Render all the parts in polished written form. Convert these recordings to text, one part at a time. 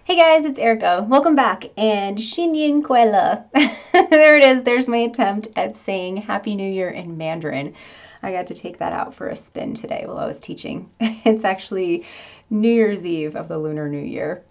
Hey guys, it's Erica. Welcome back, and Xinyin Kuela. There it is. There's my attempt at saying Happy New Year in Mandarin. I got to take that out for a spin today while I was teaching. It's actually New Year's Eve of the Lunar New Year,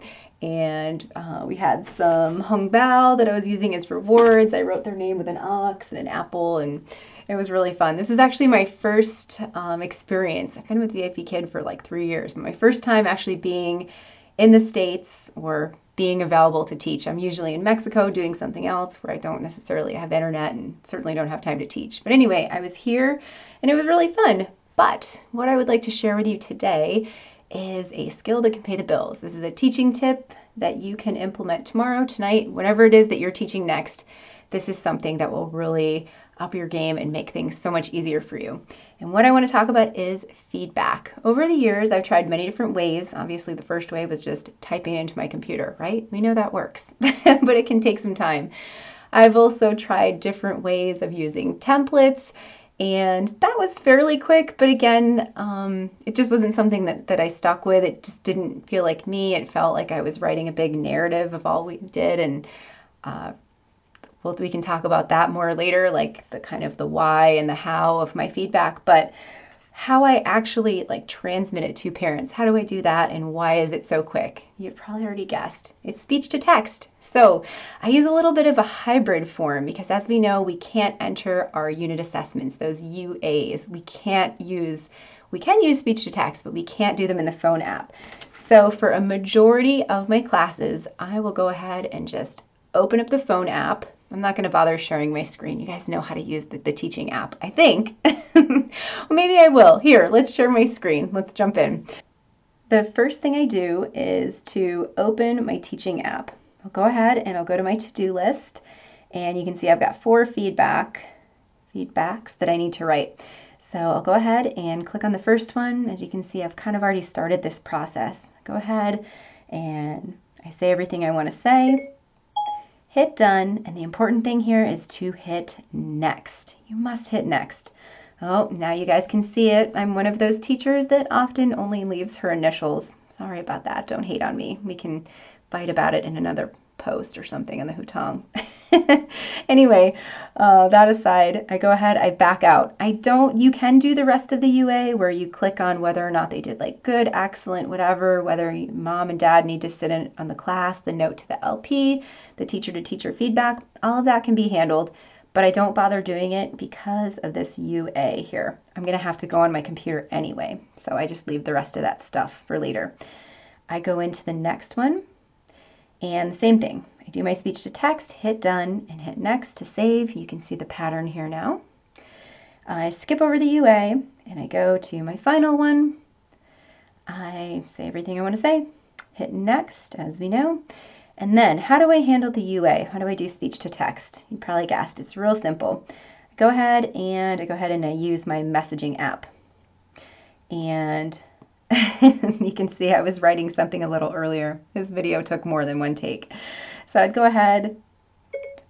and we had some Hung Bao that I was using as rewards. I wrote their name with an ox and an apple, and it was really fun. This is actually my first experience. I've been with VIP Kid for like 3 years. My first time actually being in the States or being available to teach. I'm usually in Mexico doing something else where I don't necessarily have internet and certainly don't have time to teach. But anyway, I was here and it was really fun. But what I would like to share with you today is a skill that can pay the bills. This is a teaching tip that you can implement tomorrow, tonight, whatever it is that you're teaching next. This is something that will really up your game and make things so much easier for you. And what I want to talk about is feedback. Over the years, I've tried many different ways. Obviously, the first way was just typing into my computer, right? We know that works, but it can take some time. I've also tried different ways of using templates, and that was fairly quick, but again, it just wasn't something that I stuck with. It just didn't feel like me. It felt like I was writing a big narrative of all we did, and well, we can talk about that more later, like the kind of the why and the how of my feedback, but how I actually like transmit it to parents. How do I do that, and why is it so quick? You've probably already guessed. It's speech to text. So I use a little bit of a hybrid form because, as we know, we can't enter our unit assessments, those UAs. We can use speech to text, but we can't do them in the phone app. So for a majority of my classes, I will go ahead and just open up the phone app. I'm not going to bother sharing my screen. You guys know how to use the teaching app, I think. Well, maybe I will. Here, let's share my screen. Let's jump in. The first thing I do is to open my teaching app. I'll go ahead and I'll go to my to-do list, and you can see I've got 4 feedbacks that I need to write. So I'll go ahead and click on the first one. As you can see, I've kind of already started this process. Go ahead and I say everything I want to say. Hit done, and the important thing here is to hit next. You must hit next. Oh, now you guys can see it. I'm one of those teachers that often only leaves her initials. Sorry about that. Don't hate on me. We can fight about it in another post or something on the Hutong. Anyway, that aside, I go ahead, I back out. You can do the rest of the UA where you click on whether or not they did like good, excellent, whatever, whether mom and dad need to sit in on the class, the note to the LP, the teacher to teacher feedback, all of that can be handled, but I don't bother doing it because of this UA here. I'm going to have to go on my computer anyway, so I just leave the rest of that stuff for later. I go into the next one, and same thing. I do my speech to text, hit done, and hit next to save. You can see the pattern here now. I skip over the UA, and I go to my final one. I say everything I want to say, hit next, as we know. And then, how do I handle the UA? How do I do speech to text? You probably guessed. It's real simple. I go ahead and I use my messaging app. And you can see I was writing something a little earlier. This video took more than one take. So I'd go ahead.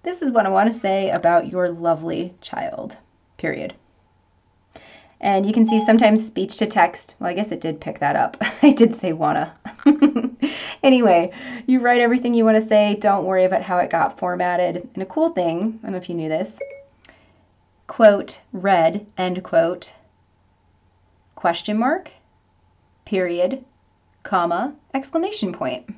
This is what I want to say about your lovely child, period. And you can see sometimes speech to text. Well, I guess it did pick that up. I did say wanna. Anyway, you write everything you want to say. Don't worry about how it got formatted. And a cool thing, I don't know if you knew this, quote, read, end quote, question mark, period, comma, exclamation point.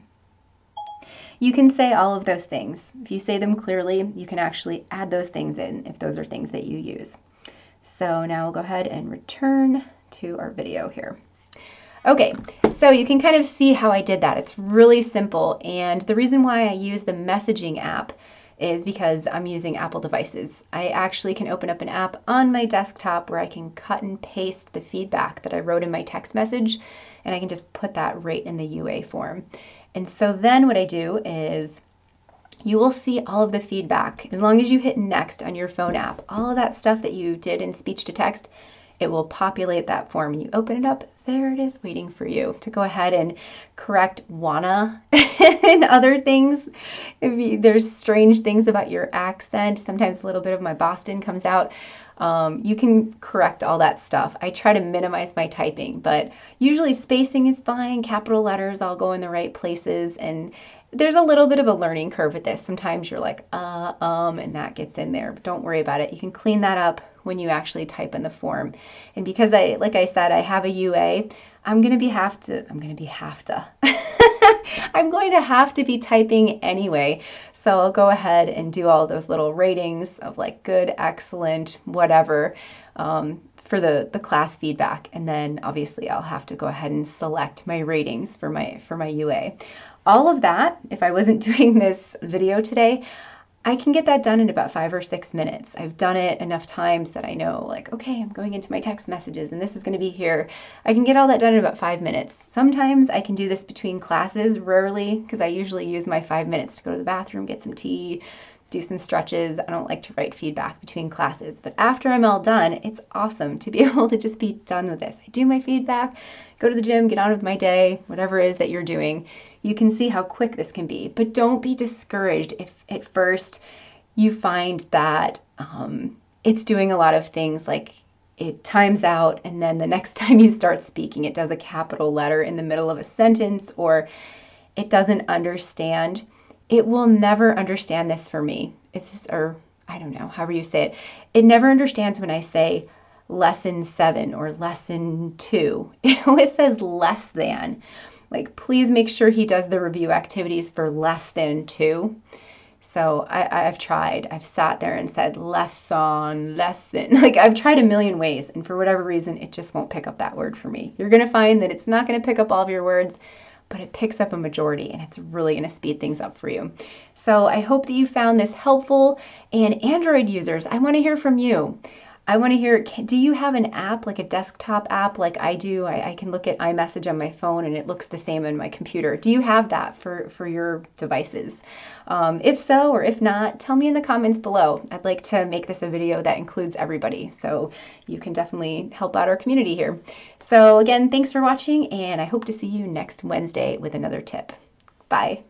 You can say all of those things. If you say them clearly, you can actually add those things in if those are things that you use. So now we'll go ahead and return to our video here. Okay, so you can kind of see how I did that. It's really simple, and the reason why I use the messaging app is because I'm using Apple devices. I actually can open up an app on my desktop where I can cut and paste the feedback that I wrote in my text message, and I can just put that right in the UA form. And so then what I do is you will see all of the feedback. As long as you hit next on your phone app, all of that stuff that you did in speech to text, it will populate that form, and you open it up, there it is waiting for you to go ahead and correct wanna and other things. There's strange things about your accent. Sometimes a little bit of my Boston comes out. You can correct all that stuff. I try to minimize my typing, but usually spacing is fine. Capital letters all go in the right places, and there's a little bit of a learning curve with this. Sometimes you're like, and that gets in there, but don't worry about it. You can clean that up when you actually type in the form. And because like I said, I have a UA, I'm going to have to be typing anyway. So I'll go ahead and do all those little ratings of like good, excellent, whatever, for the class feedback. And then obviously I'll have to go ahead and select my ratings for my UA. All of that, if I wasn't doing this video today, I can get that done in about 5 or 6 minutes. I've done it enough times that I know, like, okay, I'm going into my text messages and this is going to be here. I can get all that done in about 5 minutes. Sometimes I can do this between classes, rarely, because I usually use my 5 minutes to go to the bathroom, get some tea, do some stretches. I don't like to write feedback between classes, but after I'm all done, it's awesome to be able to just be done with this. I do my feedback, go to the gym, get on with my day, whatever it is that you're doing. You can see how quick this can be, but don't be discouraged if at first you find that it's doing a lot of things, like it times out, and then the next time you start speaking, it does a capital letter in the middle of a sentence, or it doesn't understand. It will never understand this for me. Or I don't know, however you say it. It never understands when I say lesson 7 or lesson 2. It always says less than. Like, please make sure he does the review activities for less than 2. So I've tried. I've sat there and said lesson. Like, I've tried a million ways, and for whatever reason, it just won't pick up that word for me. You're going to find that it's not going to pick up all of your words, but it picks up a majority, and it's really going to speed things up for you. So I hope that you found this helpful. And Android users, I want to hear from you. I want to hear, do you have an app, like a desktop app like I do? I can look at iMessage on my phone and it looks the same on my computer. Do you have that for your devices? If so, or if not, tell me in the comments below. I'd like to make this a video that includes everybody, so you can definitely help out our community here. So again, thanks for watching, and I hope to see you next Wednesday with another tip. Bye.